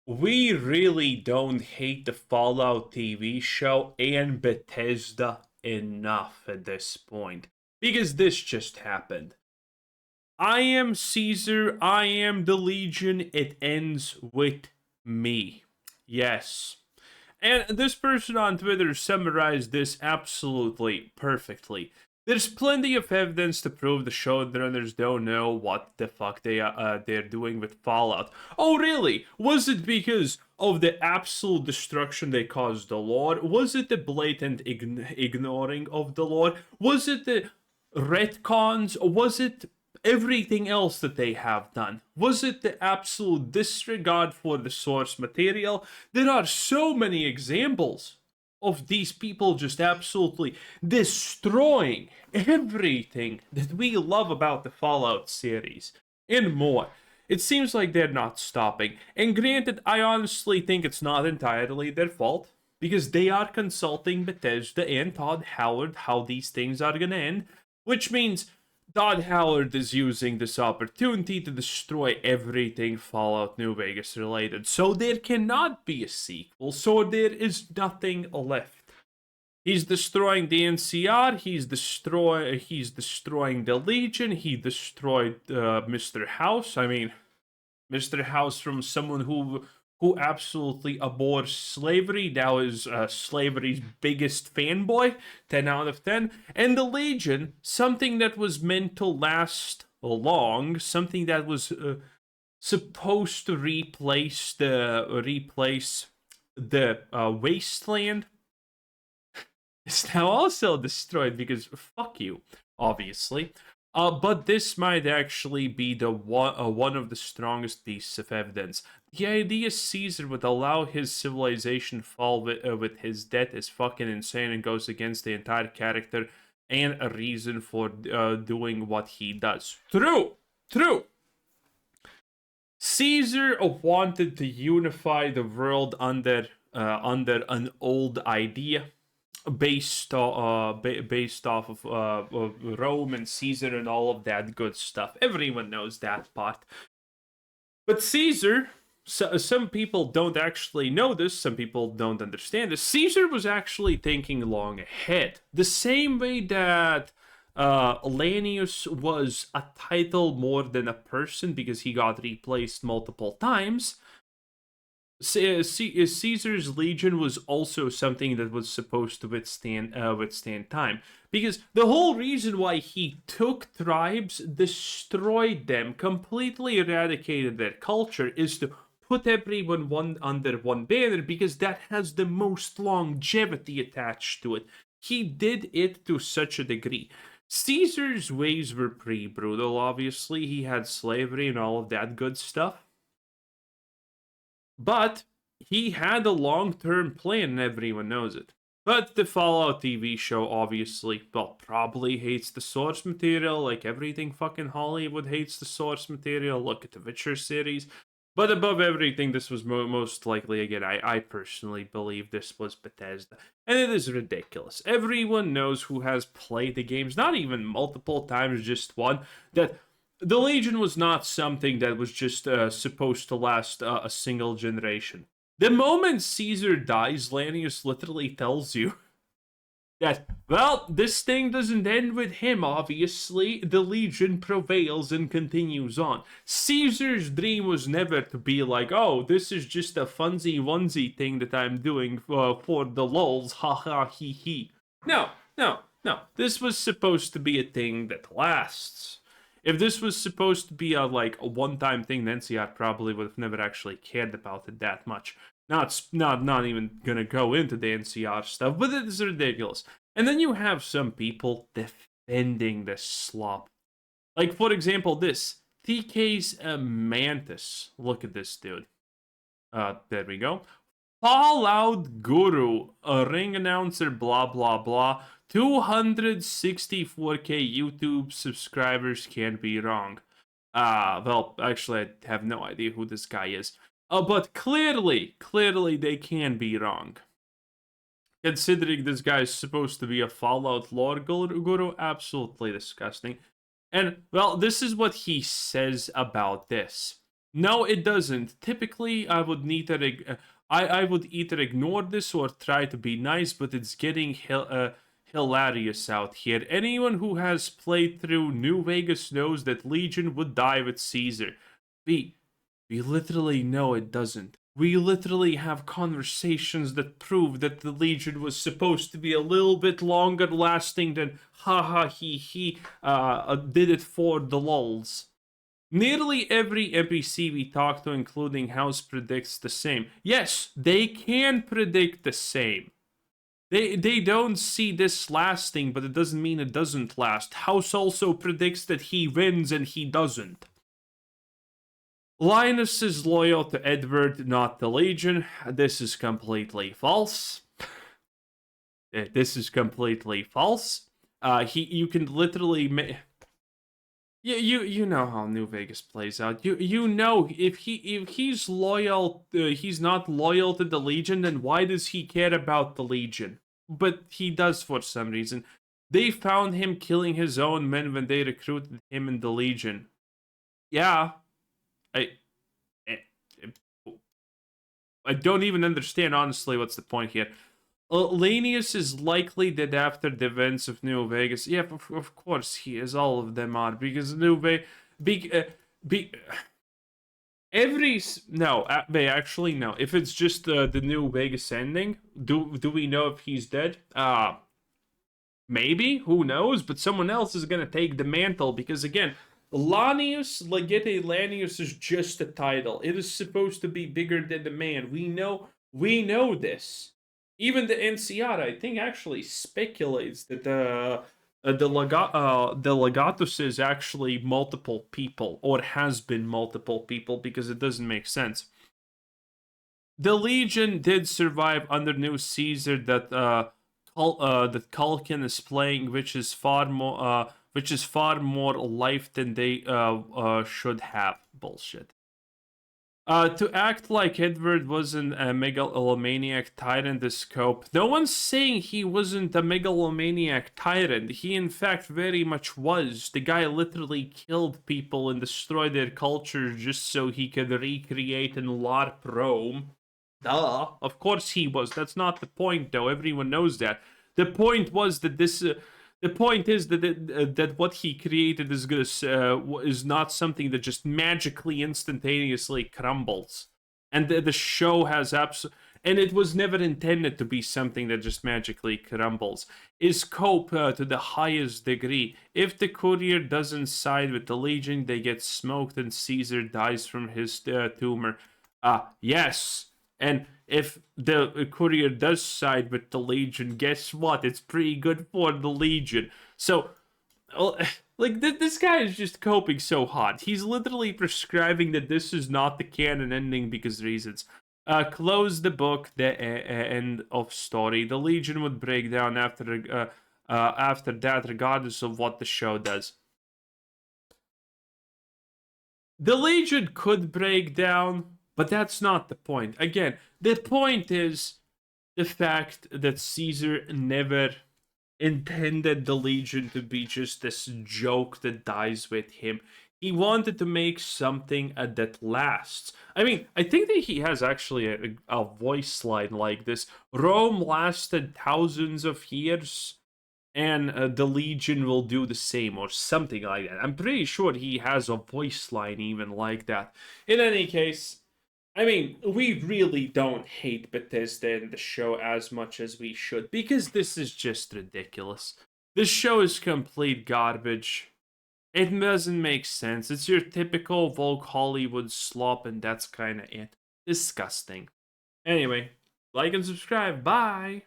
We really don't hate the Fallout TV show and Bethesda enough at this point. Because this just happened. I am Caesar, I am the Legion, it ends with me. Yes. And this person on Twitter summarized this absolutely perfectly. There's plenty of evidence to prove the showrunners don't know what the fuck they're doing with Fallout. Oh, really? Was it because of the absolute destruction they caused the lore? Was it the blatant ignoring of the lore? Was it the retcons? Was it everything else that they have done? Was it the absolute disregard for the source material? There are so many examples of these people just absolutely destroying everything that we love about the Fallout series and more. It seems like they're not stopping. And granted, I honestly think it's not entirely their fault because they are consulting Bethesda and Todd Howard how these things are going to end, which means Todd Howard is using this opportunity to destroy everything Fallout New Vegas related. So there cannot be a sequel, so there is nothing left. He's destroying the NCR, he's destroying the Legion, he destroyed Mr. House. I mean, Mr. House from someone who absolutely abhors slavery, now is slavery's biggest fanboy, 10 out of 10. And the Legion, something that was meant to last long, something that was supposed to replace the wasteland, is now also destroyed because fuck you, obviously. But this might actually be the one of the strongest pieces of evidence. The idea Caesar would allow his civilization fall with his death is fucking insane and goes against the entire character and a reason for doing what he does. True. Caesar wanted to unify the world under an old idea based off of Rome and Caesar and all of that good stuff. Everyone knows that part. But Caesar, some people don't actually know this, some people don't understand this. Caesar was actually thinking long ahead. The same way that Lanius was a title more than a person because he got replaced multiple times. Caesar's Legion was also something that was supposed to withstand time, because the whole reason why he took tribes, destroyed them, completely eradicated their culture, is to put everyone under one banner, because that has the most longevity attached to it. He did it to such a degree. Caesar's ways were pretty brutal. Obviously, he had slavery and all of that good stuff. But he had a long-term plan and everyone knows it. But the Fallout TV show obviously, well, probably hates the source material, like everything fucking Hollywood hates the source material. Look at the Witcher series. But above everything, this was most likely, again, I personally believe this was Bethesda. And it is ridiculous. Everyone knows who has played the games, not even multiple times, just one, that the Legion was not something that was just supposed to last a single generation. The moment Caesar dies, Lanius literally tells you that, well, this thing doesn't end with him, obviously. The Legion prevails and continues on. Caesar's dream was never to be like, oh, this is just a funsy onesie thing that I'm doing for the lulz, ha ha he he. No. This was supposed to be a thing that lasts. If this was supposed to be a one-time thing, then NCR probably would have never actually cared about it that much. Not even gonna go into the NCR stuff, but it is ridiculous. And then you have some people defending this slop. Like, for example, this TK's Mantis. Look at this dude. There we go. Fallout Guru, a ring announcer, blah blah blah. 264k YouTube subscribers can't be wrong. Well, actually, I have no idea who this guy is. But clearly they can be wrong. Considering this guy is supposed to be a Fallout lore guru, absolutely disgusting. And, well, this is what he says about this. No, it doesn't. Typically, I would either ignore this or try to be nice, but it's getting hilarious out here. Anyone who has played through New Vegas knows that Legion would die with Caesar. We we literally know it doesn't. We literally have conversations that prove that the Legion was supposed to be a little bit longer lasting than ha ha he did it for the lulz. Nearly every NPC we talk to, including House, predicts the same. Yes, they can predict the same. They don't see this lasting, but it doesn't mean it doesn't last. House also predicts that he wins and he doesn't. Linus is loyal to Edward, not the Legion. This is completely false. This is completely false. You can literally. You know how New Vegas plays out. You know if he's loyal, he's not loyal to the Legion. Then why does he care about the Legion? But he does for some reason. They found him killing his own men when they recruited him in the Legion. Yeah, I I, I don't even understand honestly what's the point here. Lanius is likely dead after the events of New Vegas. Yeah, of course he is. All of them are because New Vegas. Every no, actually no. If it's just the New Vegas ending, do we know if he's dead? Maybe. Who knows? But someone else is gonna take the mantle because again, Lanius Legate Lanius is just a title. It is supposed to be bigger than the man. We know this. Even the NCR, I think, actually speculates that the Legatus is actually multiple people, or has been multiple people, because it doesn't make sense. The Legion did survive under New Caesar that that Culkin is playing, which is far more life than they should have. Bullshit. To act like Edward wasn't a megalomaniac tyrant is scope. No one's saying he wasn't a megalomaniac tyrant. He, in fact, very much was. The guy literally killed people and destroyed their culture just so he could recreate and LARP Rome. Duh. Of course he was. That's not the point, though. Everyone knows that. The point was that this. The point is that what he created is not something that just magically instantaneously crumbles, and the show has and it was never intended to be something that just magically crumbles. Is cope to the highest degree. If the courier doesn't side with the Legion, they get smoked and Caesar dies from his tumor. Yes. And if the courier does side with the Legion, guess what? It's pretty good for the Legion. So, like, this guy is just coping so hot. He's literally prescribing that this is not the canon ending because reasons. Close the book, the end of story. The Legion would break down after that, regardless of what the show does. The Legion could break down, but that's not the point. Again, the point is the fact that Caesar never intended the Legion to be just this joke that dies with him. He wanted to make something that lasts. I mean, I think that he has actually a voice line like this. Rome lasted thousands of years, and the Legion will do the same, or something like that. I'm pretty sure he has a voice line even like that. In any case, I mean, we really don't hate Bethesda and the show as much as we should, because this is just ridiculous. This show is complete garbage. It doesn't make sense. It's your typical woke Hollywood slop, and that's kinda it. Disgusting. Anyway, like and subscribe. Bye!